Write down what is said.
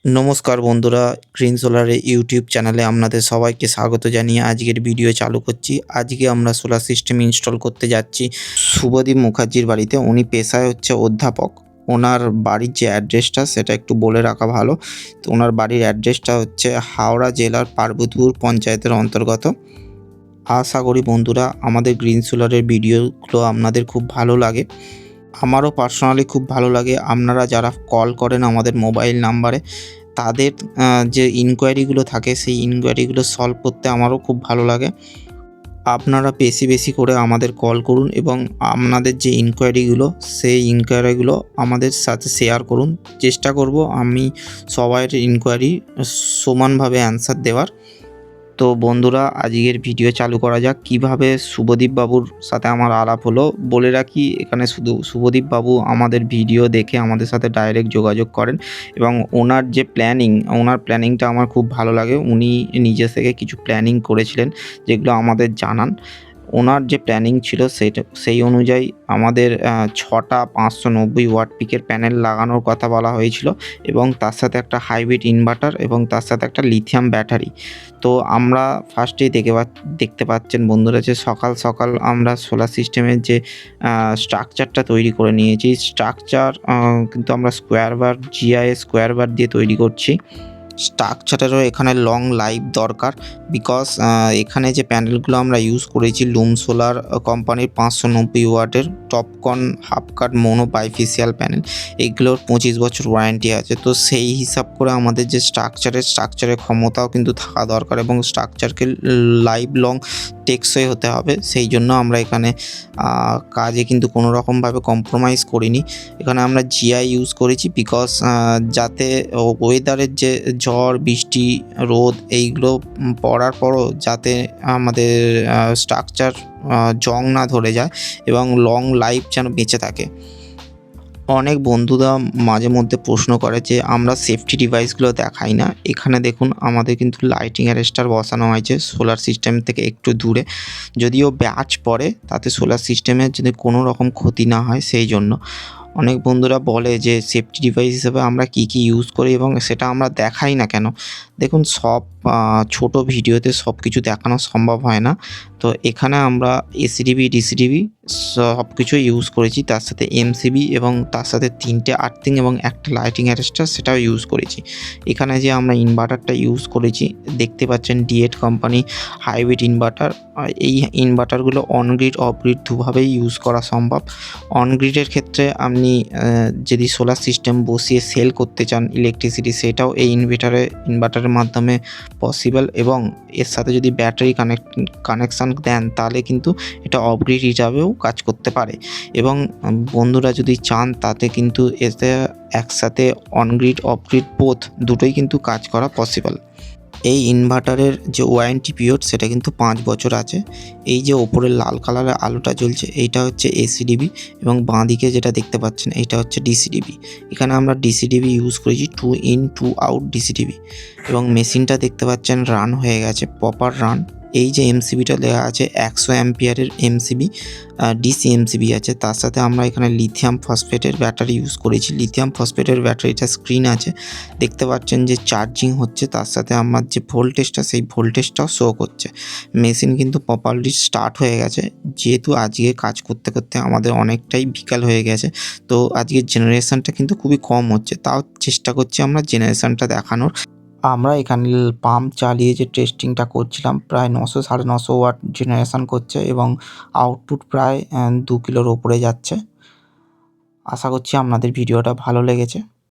নমস্কার বন্ধুরা, green সোলারের YouTube চ্যানেলে আপনাদের সবাইকে স্বাগত জানিয়ে আজকের ভিডিও চালু করছি। আজকে আমরা সোলার সিস্টেম ইনস্টল করতে যাচ্ছি শুভদীপ মুখার্জির বাড়িতে। উনি পেশায় হচ্ছে অধ্যাপক। ওনার বাড়ির যে অ্যাড্রেসটা সেটা একটু বলে রাখা ভালো। তো ওনার বাড়ির অ্যাড্রেসটা হচ্ছে হাওড়া জেলার পার্বতীপুর পঞ্চায়েতের অন্তর্গত। আশা করি বন্ধুরা আমাদের গ্রিন সোলারের ভিডিওগুলো আপনাদের খুব ভালো লাগে। আমারও পার্সোনালি খুব ভালো লাগে। আপনারা যারা কল করেন আমাদের মোবাইল নাম্বারে, তাদের যে ইনকোয়ারিগুলো থাকে সেই ইনকোয়ারিগুলো সলভ করতে আমারও খুব ভালো লাগে। আপনারা বেশি বেশি করে আমাদের কল করুন এবং আপনাদের যে ইনকোয়ারিগুলো সেই ইনকোয়ারিগুলো আমাদের সাথে শেয়ার করুন। চেষ্টা করব আমি সবার ইনকোয়ারি সমানভাবে অ্যান্সার দেওয়ার। তো বন্ধুরা আজকের ভিডিও চালু করা যাক। কিভাবে শুভদীপ বাবুর সাথে আমার আলাপ হলো বলে রাখি, এখানে শুধু শুভদীপ বাবু আমাদের ভিডিও দেখে আমাদের সাথে ডাইরেক্ট যোগাযোগ করেন এবং ওনার যে ওনার প্ল্যানিংটা আমার খুব ভালো লাগে। উনি নিজে থেকে কিছু প্ল্যানিং করেছিলেন যেগুলো আমাদের জানান। ওনার যে প্ল্যানিং ছিল সেই অনুযায়ী আমাদের 6টা 590 ওয়াট পিকের প্যানেল লাগানোর কথা বলা হয়েছিল এবং তার সাথে একটা হাইব্রিড ইনভার্টার এবং তার সাথে একটা লিথিয়াম ব্যাটারি। তো আমরা ফার্স্টেই দেখতে পাচ্ছেন বন্ধুরা যে সকাল সকাল আমরা সোলার সিস্টেমের যে স্ট্রাকচারটা তৈরি করে নিয়েছি। স্ট্রাকচার কিন্তু আমরা GIS স্কোয়ার বার দিয়ে তৈরি করছি। স্ট্রাকচারেরও এখানে লং লাইফ দরকার, বিকজ এখানে যে প্যানেলগুলো আমরা ইউজ করেছি লুম সোলার কোম্পানির 590 ওয়াটের টপকন হাফ কাট মোনো বাইফেসিয়াল প্যানেল, এইগুলোর 25 বছর ওয়ারেন্টি আছে। তো সেই হিসাব করে আমাদের যে স্ট্রাকচারের ক্ষমতাও কিন্তু থাকা দরকার এবং স্ট্রাকচারকে লাইফ লং টেকসই হতে হবে। সেই জন্য আমরা এখানে কাজে কিন্তু কোনো রকমভাবে কম্প্রোমাইজ করিনি। এখানে আমরা জিআই ইউজ করেছি বিকজ যাতে ওয়েদারের যে ঝড় বৃষ্টি রোদ এইগুলো পড়ার পরও যাতে আমাদের স্ট্রাকচার জং না ধরে যায় এবং লং লাইফ যেন বেঁচে থাকে। অনেক বন্ধুরা মাঝে মধ্যে প্রশ্ন করে যে আমরা সেফটি ডিভাইসগুলো দেখাই না। এখানে দেখুন আমাদের কিন্তু লাইটিং অ্যারেস্টার বসানো হয়েছে সোলার সিস্টেম থেকে একটু দূরে, যদিও ব্যাচ পড়ে তাতে সোলার সিস্টেমের যদি কোনো রকম ক্ষতি না হয় সেই জন্য। অনেক বন্ধুরা বলে যে সেফটি ডিভাইস হিসেবে আমরা কী ইউজ করি এবং সেটা আমরা দেখাই না কেন। দেখুন ছোট ভিডিওতে সব কিছু দেখানো সম্ভব হয় না। তো এখানে আমরা এসিডিবি ডিসিডিবি সব কিছু ইউজ করেছি, তার সাথে এমসিবি এবং তার সাথে 3টে আর্থিং এবং একটা লাইটিং অ্যারেস্টার সেটাও ইউজ করেছি। এখানে যে আমরা ইনভার্টারটা ইউজ করেছি দেখতে পাচ্ছেন ডিএড কোম্পানি হাইব্রিড ইনভার্টার। এই ইনভার্টারগুলো অনগ্রিড অফগ্রিড দুভাবেই ইউজ করা সম্ভব। অনগ্রিডের ক্ষেত্রে আপনি যদি সোলার সিস্টেম বসিয়ে সেল করতে চান ইলেকট্রিসিটি, সেটাও এই ইনভার্টারের মাধ্যমে পসিবল এবং এর সাথে যদি ব্যাটারি কানেকশান দেন তাহলে কিন্তু এটা অফগ্রিড হিসাবেও কাজ করতে পারে। এবং বন্ধুরা যদি চান তাতে কিন্তু এতে একসাথে অনগ্রিড অফগ্রিড দুটোই কিন্তু কাজ করা পসিবল। এই ইনভার্টারের যে ওয়ারেন্টি পিরিয়ড সেটা কিন্তু 5 বছর আছে। এই যে ওপরে লাল কালারের আলোটা জ্বলছে এইটা হচ্ছে এসিডিবি এবং বাঁ দিকে যেটা দেখতে পাচ্ছেন এইটা হচ্ছে ডিসিডিবি। এখানে আমরা ডিসিডিবি ইউজ করেছি 2 in 2 out ডিসিডিবি এবং মেশিনটা দেখতে পাচ্ছেন রান হয়ে গেছে, প্রপার রান। এই যে এমসিবিটা দেওয়া আছে 100 অ্যাম্পিয়ারের এমসিবি, ডিসি এমসিবি আছে। তার সাথে আমরা এখানে লিথিয়াম ফসফেটের ব্যাটারি ইউজ করেছি। লিথিয়াম ফসফেটের ব্যাটারিটা স্ক্রিন আছে, দেখতে পাচ্ছেন যে চার্জিং হচ্ছে। তার সাথে আমার যে ভোল্টেজটা সেই ভোল্টেজটাও শো করছে। মেশিন কিন্তু প্রপারলি স্টার্ট হয়ে গেছে। যেহেতু আজকে কাজ করতে করতে আমাদের অনেকটাই বিকাল হয়ে গেছে, তো আজকের জেনারেশনটা কিন্তু খুবই কম হচ্ছে, তাও চেষ্টা করছি আমরা জেনারেশনটা দেখানোর। আমরা এখানে পাম্প চালিয়ে যে টেস্টিংটা করছিলাম প্রায় 900 950 ওয়াট জেনারেশন করছে এবং আউটপুট প্রায় 2 কিলোর ওপরে যাচ্ছে। আশা করছি আপনাদের ভিডিওটা ভালো লেগেছে।